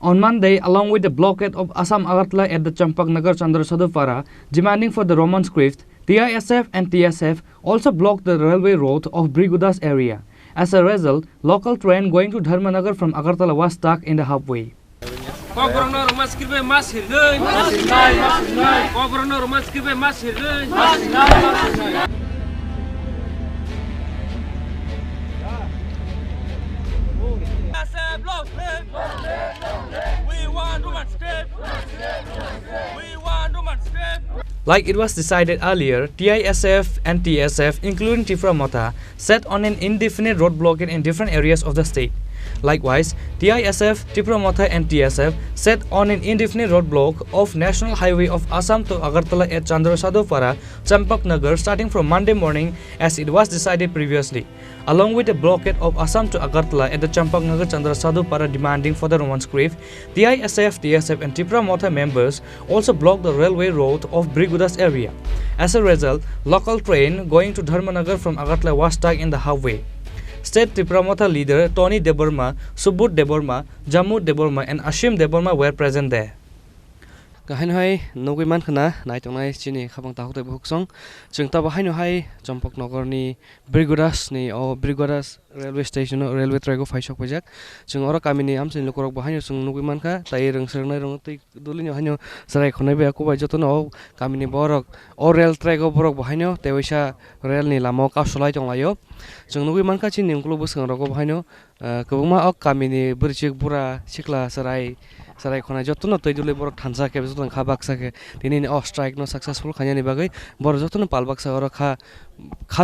On Monday, along with the blockade of Assam Agartala at the Champaknagar Chandrasadupara, demanding for the Roman script, TISF and TSF also blocked the railway road of Birgudas area. As a result, local train going to Dharmanagar from Agartala was stuck in the halfway. Like it was decided earlier, TISF and TSF, including Tripura, set on an indefinite road blockade in different areas of the state. Likewise, TISF, Tripura and TSF set on an indefinite roadblock of National Highway of Assam to Agartala at Chandrasadupara, Champaknagar starting from Monday morning as it was decided previously, along with the blockade of Assam to Agartala at the Champaknagar Chandrasadupara demanding for the Roman script. TISF, TSF and Tripura members also blocked the railway road of Birgudas area. As a result, local train going to Dharmanagar from Agartala was stuck in the halfway. State Tripura leader Tony Deborma, Subut Deborma, Jammu Deborma and Ashim Deborma were present there. Kahain nugui man khana nai tongnai chini khabang ta hote buksong chungta bahai no hai Champaknagar ni Birgudas ni o Birgudas railway station railway track of faisok pajak chung ora kamini am sin lokorok bahai no chung nugui man kha tai rang serng nai rong tei duli no hanyo sarai khonai be ko bai joto no kamini borok o rail track of borok bahai no tewaisa rail ni lamo ka solai tonglayo chung nugui man kha chini nglo busang rok bahai no kubuma ok kamini burchik bura sikla sarai khona jotono toidule borok thansa ke jotono khabak sake tini o strike no successful khanya ni bagai bor jotono palbak sa oro kha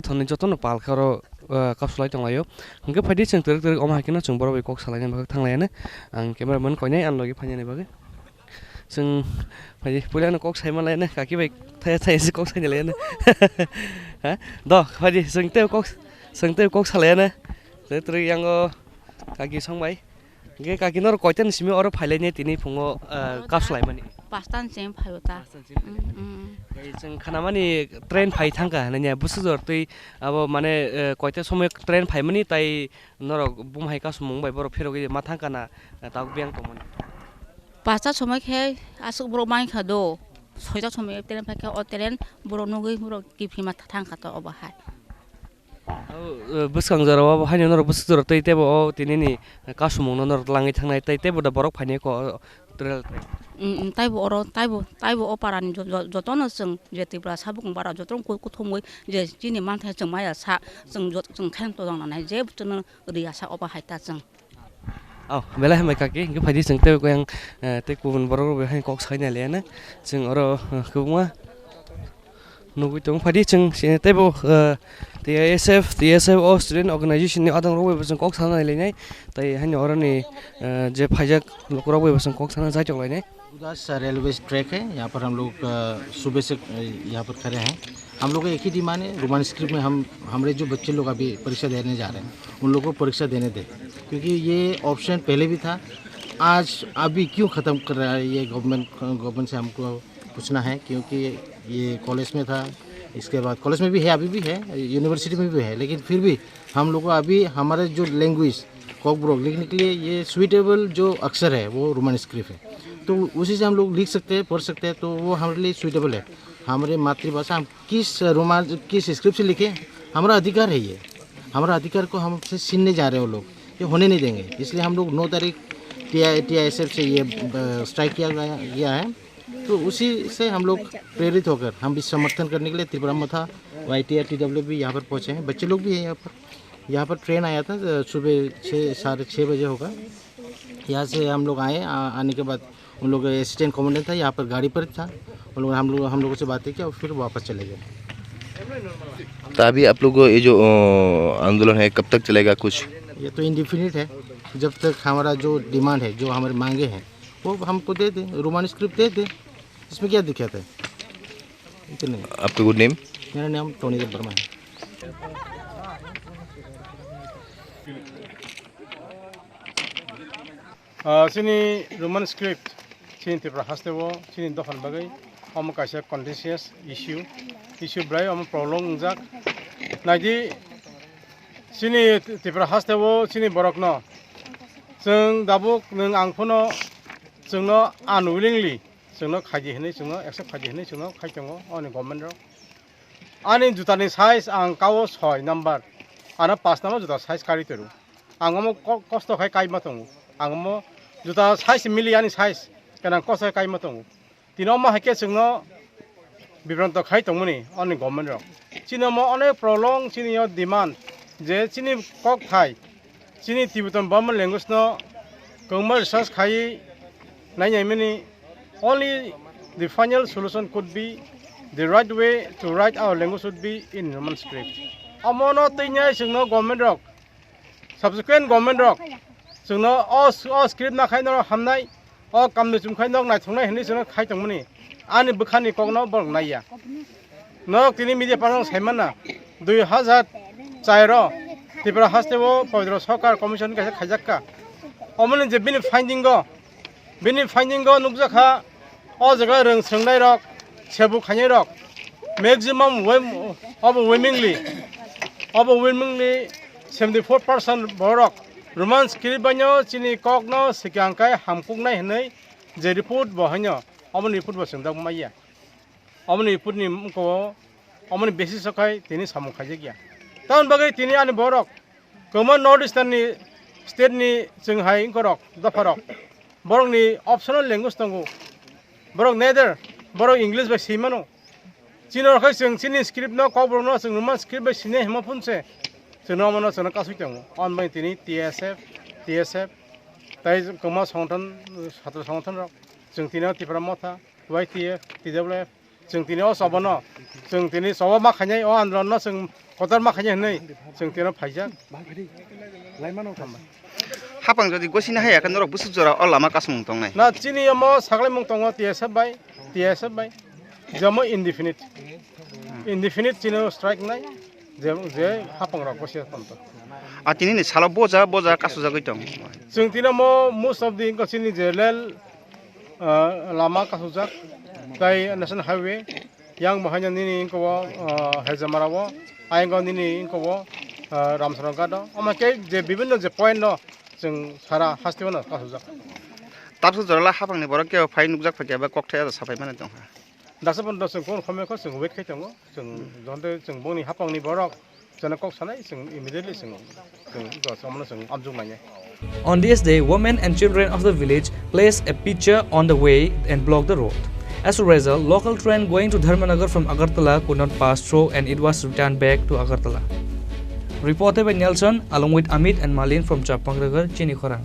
thoni jotono pal kharo kapsulai tonglayo hingke phadi chung ter oma hakina chung borok kok salai ni bagai thanglayane ang cameraman koinai an logi phanya ni bagai chung phadi pulan kok sai malai ne kaki bai thai kok sai ni lene ha do phadi chung te kok salai ne ter yang kaki song bai Ge kaki nor koiten simi oro phailai ne tini phungo kapslai mani pastan sem phayota ei jeng khanamani train phai thangka nanya busu jor tui abo mane koite somoy train phai mani tai nor bumhai ka sumung bai boro phero ge ma thangka na tauk biang to mani pasta somay khe asuk bro mai khado soita somay train phai khe o train bro nugui bro kiphi ma thangka to obahai buskang jarawa bahai nor busu jor tei tebo o tinini kasumung nor langi thangnai tei tebo da borok phaine ko trail taibo oparani jotono sung je Tripura sabung bara jotong ko thomoi je chini manthai chung maya sa chung khan to dang nai je butun riya sa obahai ta chung bela mai kaki nge phadi chung te ko yang te kubun borok bahai kok saina lena chung oro kubuma nugui tong phadi chung tebo TISF o student organization ni adang rowe basang kok sana leinai tai han और ni जे फाइजक लोकरोवे basang kok sana jai चौक लैने बिरगुदास railway track है यहाँ पर हम लोग सुबह से यहाँ पर खड़े हैं हम लोग का एक ही डिमांड है रोमन स्क्रिप्ट में हमारे जो बच्चे लोग अभी परीक्षा देने जा रहे हैं उन लोगों को परीक्षा देने दें क्योंकि ये ऑप्शन पहले भी था आज अभी क्यों ख़त्म कर रहा है ये गवर्नमेंट से हमको पूछना है क्योंकि ये कॉलेज में था इसके बाद कॉलेज में भी है अभी भी है यूनिवर्सिटी में भी है लेकिन फिर भी हम लोग को अभी हमारे जो लैंग्वेज कॉकब्रोक लिखने के लिए ये स्वीटेबल जो अक्षर है वो रोमन स्क्रिप्ट है तो उसी से हम लोग लिख सकते हैं पढ़ सकते हैं तो वो हमारे लिए स्वीटेबल है हमारे मातृभाषा हम किस स्क्रिप्ट से लिखें हमारा अधिकार है ये हमारा अधिकार को हमसे छीनने जा रहे हैं वो लोग ये होने नहीं देंगे इसलिए हम लोग 9 तारीख TISF से ये स्ट्राइक किया गया है तो उसी से हम लोग प्रेरित होकर हम भी समर्थन करने के लिए त्रिपुरा मथा YTRTW भी यहाँ पर पहुँचे हैं बच्चे लोग भी हैं यहाँ पर ट्रेन आया था सुबह 6:30 बजे होगा यहाँ से हम लोग आए आने के बाद उन लोग असिस्टेंट कमांडेंट था यहाँ पर गाड़ी पर था उन लोग हम लोगों से बातें की और फिर वापस चले गए तो अभी आप लोग ये जो आंदोलन है कब तक चलेगा कुछ ये तो इंडिफिनिट है जब तक हमारा जो डिमांड है जो हमारे मांगे हैं वो हमको दे दें रोमन स्क्रिप्ट दे दें इसमें क्या दिक्कत है इतने आपका गुड नेम मेरा नाम टोनी वर्मा है Chini Roman script Chini Tripura hastewo Chini dofan bagai om kaisa contentious issue brai om prolong jak naji Chini Tripura hastewo Chini borok no जों दाबो नों आं फनो जोंनो अनविलिंगलि जोंनो खाजि होनाय जोंनो एक्सेप्ट खाजि होनाय जोंनो खाय दङ आंनि गभर्नमेन्टआव आंनि जुतानि साइज आं गाव 6 नाम्बार आरो 5 नाम्बार जुता साइज कारि तरू आं मो कष्ट खाय काइ मा दङ आं मो जुता साइज मिलि आंनि साइज केना कष्ट काइ मा दङ दिनाव मा हाके जोंनो बिब्रांत खाय दङनि आंनि गभर्नमेन्टआव चिनो मो अनेक प्रब्लेम चिनियाव डिमान्ड जे चिनि कक थाय चिनि तिब्बतन बर्मन लैंग्वेज न गोमा रिसर्च खाय नायनायमनि only the final solution could be the right way to write our language would be in Roman script. Amono tinya sungno government rock subsequent government rock sungno all script na khai no hamnai o kamnu chum khai nok nai thungnai hini sungno khai tongmani ani bukhani kokno bong naiya nok tini media parang saimana 2004 Tripura hastebo Podro Sokar Commission kaise khajakka omoni je bini finding go nukjakha o jaga rong songnai rok sebu khanai rok maximum overwhelmingly 74% borok Roman script banyo chini kokno sikangkai hamkuknai hnai je report bohanyo omoni report bo sengdak maiya omoni report ni ko omoni basis sakai tini samu khajegya taun bagai tini ani borok common northeastern ni state ni chunghai inkorok dafarok borok ni optional language tango borok neither borok English by simano chino khai sing chini script no ko borok no sing Roman script by sine hema punse chino mono chino kasu tango on by tini TSF TSF tai koma songthon satra songthon rok jung tini Tripura motha YTF TWF jung tini o sobono jung tini sobo ma khanyai o andron no jung kotar ma khanyai nei jung tini phaijak laimano thamba hapang jodi gosina haya kan rok busu jora olama kasmung tongnai na chini mo sagle mung tongo TSF by jamo indefinite chino strike nai je hapang rok gosia tonto atini ni sala boja kasu jagoi tong jung tini mo most of the chini je lel lama kasu jak tai national highway yang bahanya nini ko hejamarawo ayengo nini ko ramsarangado amake je bibinno je point no जों सारा हास्टेवनो कासुजाक तारसु जरला हाफांनि बरक के phi नुकजाक फाकियाबा ककथाया साफाय माने दं दासो बन्द जों कोन खमेखौ जों wait खाय दङ जों जन्ते जों बनि हाफांनि बरक जन कक सानाय जों इमिडियेटली जों गसमनो जों आमजुं नाय On this day, women and children of the village placed a pitcher on the way and blocked the road. As a result, local train going to Dharmanagar from Agartala could not pass through and it was returned back to Agartala. Reported by Nelson along with Amit and Malin from Chapangnagar, Chini, Khorang.